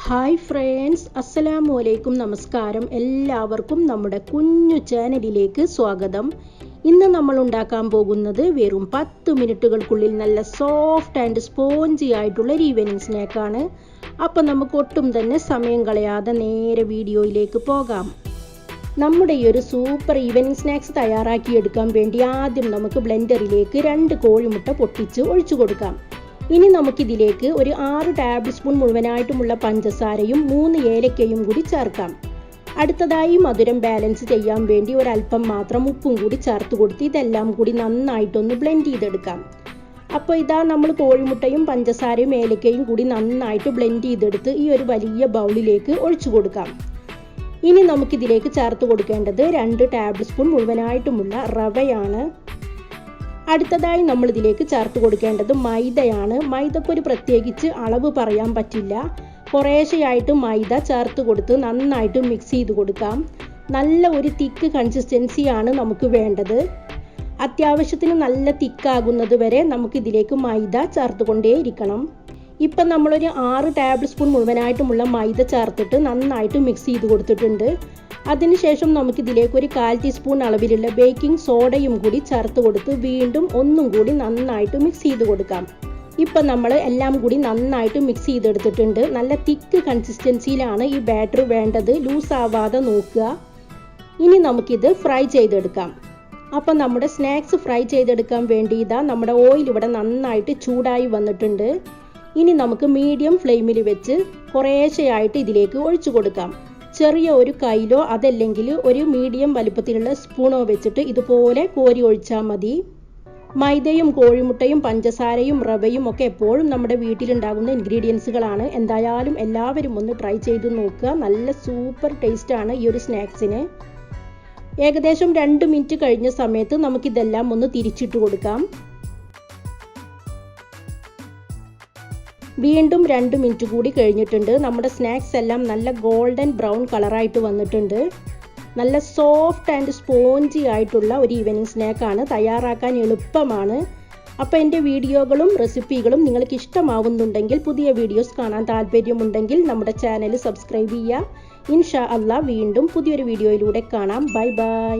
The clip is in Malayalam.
ഹായ് ഫ്രണ്ട്സ്, അസ്സലാമു അലൈക്കും. നമസ്കാരം. എല്ലാവർക്കും നമ്മുടെ കുഞ്ഞു ചാനലിലേക്ക് സ്വാഗതം. ഇന്ന് നമ്മൾ ഉണ്ടാക്കാൻ പോകുന്നത് വെറും 10 മിനിറ്റുകൾക്കുള്ളിൽ നല്ല സോഫ്റ്റ് ആൻഡ് സ്പോഞ്ചി ആയിട്ടുള്ള ഒരു ഈവനിങ് സ്നാക്കാണ്. അപ്പം നമുക്ക് ഒട്ടും തന്നെ സമയം കളയാതെ നേരെ വീഡിയോയിലേക്ക് പോകാം. നമ്മുടെ ഈ ഒരു സൂപ്പർ ഈവനിങ് സ്നാക്സ് തയ്യാറാക്കി എടുക്കാൻ വേണ്ടി ആദ്യം നമുക്ക് ബ്ലെൻഡറിലേക്ക് 2 കോഴിമുട്ട പൊട്ടിച്ച് ഒഴിച്ചു കൊടുക്കാം. ഇനി നമുക്കിതിലേക്ക് ഒരു 6 ടേബിൾ സ്പൂൺ മുഴുവനായിട്ടുമുള്ള പഞ്ചസാരയും 3 ഏലക്കയും കൂടി ചേർക്കാം. അടുത്തതായി മധുരം ബാലൻസ് ചെയ്യാൻ വേണ്ടി ഒരല്പം മാത്രം ഉപ്പും കൂടി ചേർത്ത് കൊടുത്ത് ഇതെല്ലാം കൂടി നന്നായിട്ടൊന്ന് ബ്ലെൻഡ് ചെയ്തെടുക്കാം. അപ്പോൾ ഇതാ നമ്മൾ കോഴിമുട്ടയും പഞ്ചസാരയും ഏലക്കയും കൂടി നന്നായിട്ട് ബ്ലെൻഡ് ചെയ്തെടുത്ത് ഈ ഒരു വലിയ ബൗളിലേക്ക് ഒഴിച്ചു കൊടുക്കാം. ഇനി നമുക്കിതിലേക്ക് ചേർത്ത് കൊടുക്കേണ്ടത് 2 ടേബിൾ സ്പൂൺ മുഴുവനായിട്ടുമുള്ള റവയാണ്. അടുത്തതായി നമ്മൾ ഇതിലേക്ക് ചേർത്ത് കൊടുക്കേണ്ടത് മൈദയാണ്. മൈദക്കൊരു പ്രത്യേകിച്ച് അളവ് പറയാൻ പറ്റില്ല. കുറേശ്ശെയായിട്ട് മൈദ ചേർത്ത് കൊടുത്ത് നന്നായിട്ട് മിക്സ് ചെയ്ത് കൊടുക്കാം. നല്ല ഒരു തിക്ക് കൺസിസ്റ്റൻസിയാണ് നമുക്ക് വേണ്ടത്. അത്യാവശ്യത്തിന് നല്ല തിക്കാകുന്നത് വരെ നമുക്കിതിലേക്ക് മൈദ ചേർത്ത് കൊണ്ടേയിരിക്കണം. ഇപ്പം നമ്മളൊരു 6 ടേബിൾ സ്പൂൺ മുഴുവനായിട്ടുമുള്ള മൈദ ചേർത്തിട്ട് നന്നായിട്ട് മിക്സ് ചെയ്ത് കൊടുത്തിട്ടുണ്ട്. അതിനുശേഷം നമുക്കിതിലേക്ക് ഒരു 1/4 ടീസ്പൂൺ അളവിലുള്ള ബേക്കിംഗ് സോഡയും കൂടി ചേർത്ത് കൊടുത്ത് വീണ്ടും ഒന്നും കൂടി നന്നായിട്ട് മിക്സ് ചെയ്ത് കൊടുക്കാം. ഇപ്പം നമ്മൾ എല്ലാം കൂടി നന്നായിട്ട് മിക്സ് ചെയ്തെടുത്തിട്ടുണ്ട്. നല്ല തിക്ക് കൺസിസ്റ്റൻസിയിലാണ് ഈ ബാറ്റർ വേണ്ടത്. ലൂസ് ആവാതെ നോക്കുക. ഇനി നമുക്കിത് ഫ്രൈ ചെയ്തെടുക്കാം. അപ്പം നമ്മുടെ സ്നാക്സ് ഫ്രൈ ചെയ്തെടുക്കാൻ വേണ്ടി ഇതാ നമ്മുടെ ഓയിൽ ഇവിടെ നന്നായിട്ട് ചൂടായി വന്നിട്ടുണ്ട്. ഇനി നമുക്ക് മീഡിയം ഫ്ലെയിമിൽ വെച്ച് കുറേശ്ശെയായിട്ട് ഇതിലേക്ക് ഒഴിച്ചു കൊടുക്കാം. ചെറിയ ഒരു കൈയിലോ അതല്ലെങ്കിൽ ഒരു മീഡിയം വലുപ്പത്തിലുള്ള സ്പൂണോ വെച്ചിട്ട് ഇതുപോലെ കോരി ഒഴിച്ചാൽ മതി. മൈദയും കോഴിമുട്ടയും പഞ്ചസാരയും റവയും ഒക്കെ എപ്പോഴും നമ്മുടെ വീട്ടിലുണ്ടാകുന്ന ഇൻഗ്രീഡിയൻസുകളാണ്. എന്തായാലും എല്ലാവരും ഒന്ന് ട്രൈ ചെയ്ത് നോക്കുക. നല്ല സൂപ്പർ ടേസ്റ്റാണ് ഈ ഒരു സ്നാക്സിന്. ഏകദേശം 2 മിനിറ്റ് കഴിഞ്ഞ സമയത്ത് നമുക്കിതെല്ലാം ഒന്ന് തിരിച്ചിട്ട് കൊടുക്കാം. വീണ്ടും 2 മിനിറ്റ് കൂടി കഴിഞ്ഞിട്ടുണ്ട്. നമ്മുടെ സ്നാക്സ് എല്ലാം നല്ല ഗോൾഡൻ ബ്രൗൺ കളറായിട്ട് വന്നിട്ടുണ്ട്. നല്ല സോഫ്റ്റ് ആൻഡ് സ്പോഞ്ചി ആയിട്ടുള്ള ഒരു ഈവനിങ് സ്നാക്കാണ്. തയ്യാറാക്കാൻ എളുപ്പമാണ്. അപ്പോൾ എൻ്റെ വീഡിയോകളും റെസിപ്പികളും നിങ്ങൾക്ക് ഇഷ്ടമാവുന്നുണ്ടെങ്കിൽ, പുതിയ വീഡിയോസ് കാണാൻ താല്പര്യമുണ്ടെങ്കിൽ നമ്മുടെ ചാനൽ സബ്സ്ക്രൈബ് ചെയ്യുക. ഇൻഷാ അല്ലാ വീണ്ടും പുതിയൊരു വീഡിയോയിലൂടെ കാണാം. Bye bye.